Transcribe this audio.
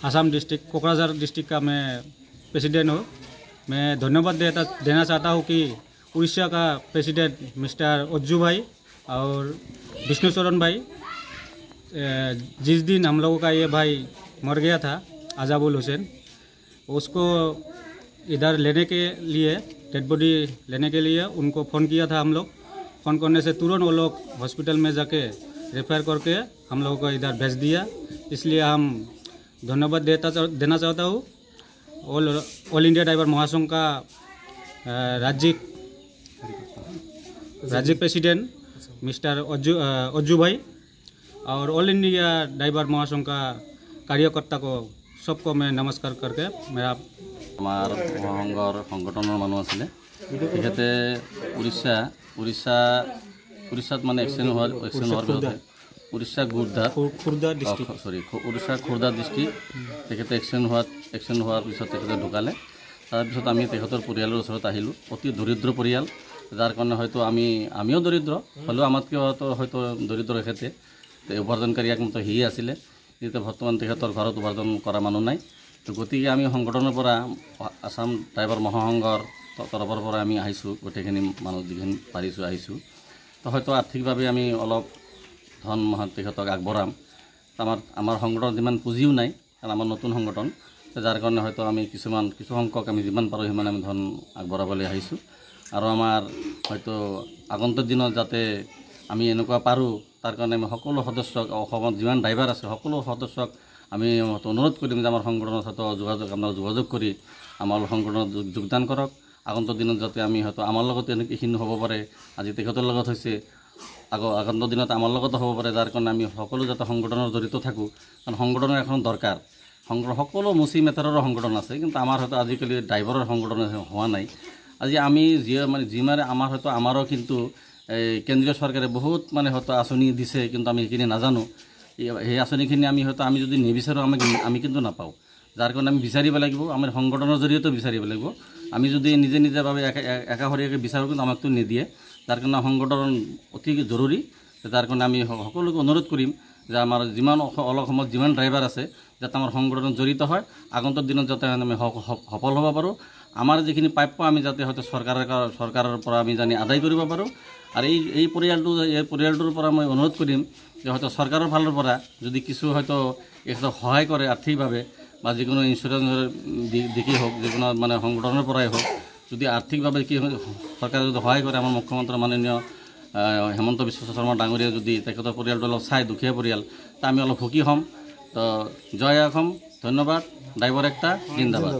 Assam district Kokrajhar district का मैं president हूँ। मैं धन्यवाद देना चाहता हूँ कि उड़ीसा का प्रेसिडेंट मिस्टर अज्जू भाई और विष्णुचरण भाई, जिस दिन हम लोगों का ये भाई मर गया था अजाबुल हुसैन, उसको इधर लेने के लिए, डेड बॉडी लेने के लिए उनको फ़ोन किया था हम लोग। फ़ोन करने से तुरंत वो लोग हॉस्पिटल में जाके रेफर करके हम लोगों को इधर भेज दिया। इसलिए हम धन्यवाद देना चाहता हूँ ऑल इंडिया ड्राइवर महासंघ का राज्य प्रेसिडेंट मिस्टर अज्जू भाई और ऑल इंडिया ड्राइवर महासंघ का कार्यकर्ता को सबको मैं नमस्कार करके मेरा आमार महासंघर संगठनर मानुह आছিলে तेखेते उड़ीसात माने एक्सिडेंट होৱাৰ বিৰুদ্ধে उड़ीसा खुर्दा डिस्ट्रिक्ट तेखेते एक्सिडेंट होৱাৰ পিছত তেখেতে ঢুকালে। তাৰপিছত আমি তেখেতৰ পৰিয়ালৰ ওচৰত আহিলোঁ। অতি দৰিদ্ৰ পৰিয়াল, যাৰ কাৰণে হয়তো আমিও দৰিদ্ৰ হ'লেও আমাতকৈ হয়তো দৰিদ্ৰ তেখেতে উপাৰ্জনকাৰী একমাত্ৰ সি আছিলে। কিন্তু বৰ্তমান তেখেতৰ ঘৰত উপাৰ্জন কৰা মানুহ নাই। তো গতিকে আমি সংগঠনৰ পৰা আসাম ড্ৰাইভাৰ মহাসংঘৰ তৰফৰ পৰা আমি আহিছোঁ, গোটেইখিনি মানুহ যিখিনি পাৰিছোঁ আহিছোঁ। তো হয়তো আৰ্থিকভাৱে আমি অলপ ধন তেখেতক আগবঢ়াম। আমাৰ সংগঠনত যিমান পুঁজিও নাই, কাৰণ আমাৰ নতুন সংগঠন, যাৰ কাৰণে হয়তো আমি কিছু সংখ্যক আমি যিমান পাৰোঁ সিমান আমি ধন আগবঢ়াবলৈ আহিছোঁ। আৰু আমাৰ হয়তো আগন্তুক দিনত যাতে আমি এনেকুৱা পাৰোঁ, তাৰ কাৰণে আমি সকলো সদস্যক, অসমত যিমান ড্ৰাইভাৰ আছে সকলো সদস্যক আমি অনুৰোধ কৰিম যে আমাৰ সংগঠনত হয়তো যোগাযোগ কৰি আমাৰ সংগঠনত যোগদান কৰক। আগন্তুক দিনত যাতে আমি হয়তো আমাৰ লগত এইখিনি হ'ব পাৰে, আজি তেখেতৰ লগত হৈছে, আগন্তুক দিনত আমাৰ লগতো হ'ব পাৰে। যাৰ কাৰণে আমি সকলো যাতে সংগঠনৰ জড়িত থাকোঁ, কাৰণ সংগঠনৰ এখন দৰকাৰ। সকলো মুচি মেটাৰৰ সংগঠন আছে, কিন্তু আমাৰ হয়তো আজিকালি ড্ৰাইভাৰৰ সংগঠন হোৱা নাই। আজি আমি যিমানে আমাৰ হয়তো আমাৰো কিন্তু কেন্দ্ৰীয় চৰকাৰে বহুত হয়তো আঁচনি দিছে, কিন্তু আমি সেইখিনি নাজানো। সেই আঁচনিখিনি আমি যদি নিবিচাৰোঁ আমি কিন্তু নাপাওঁ। যাৰ কাৰণে আমি বিচাৰিব লাগিব, আমাৰ সংগঠনৰ জৰিয়তে বিচাৰিব লাগিব। আমি যদি নিজাভাৱে একাষৰীয়াকৈ বিচাৰোঁ কিন্তু আমাকতো নিদিয়ে। যাৰ কাৰণে সংগঠন অতি জৰুৰী। যাৰ কাৰণে আমি সকলোকে অনুৰোধ কৰিম যে আমাৰ যিমান অসমত যিমান ড্ৰাইভাৰ আছে যাতে আমাৰ সংগঠনত জড়িত হয়, আগন্তুক দিনত যাতে আমি সফল হ'ব পাৰোঁ। আমাৰ যিখিনি প্ৰাপ্য আমি যাতে হয়তো চৰকাৰৰ পৰা আমি জানি আদায় কৰিব পাৰোঁ। আৰু এই পৰিয়ালটোৰ পৰা মই অনুৰোধ কৰিম যে হয়তো চৰকাৰৰ ফালৰ পৰা যদি কিছু হয়তো সহায় কৰে আৰ্থিকভাৱে, বা যিকোনো ইঞ্চুৰেঞ্চৰ দিকেই হওক, যিকোনো সংগঠনৰ পৰাই হওক, যদি আৰ্থিকভাৱে চৰকাৰে যদি সহায় কৰে, আমাৰ মুখ্যমন্ত্ৰী মাননীয় হেমন্ত বিশ্ব শৰ্মা ডাঙৰীয়া যদি তেখেতৰ পৰিয়ালটো অলপ চাই, দুখীয়া পৰিয়াল, তা আমি অলপ সুখী হ'ম। তো জয় অসম, ধন্যবাদ। ড্ৰাইভাৰ একটা জিন্দাবাদ।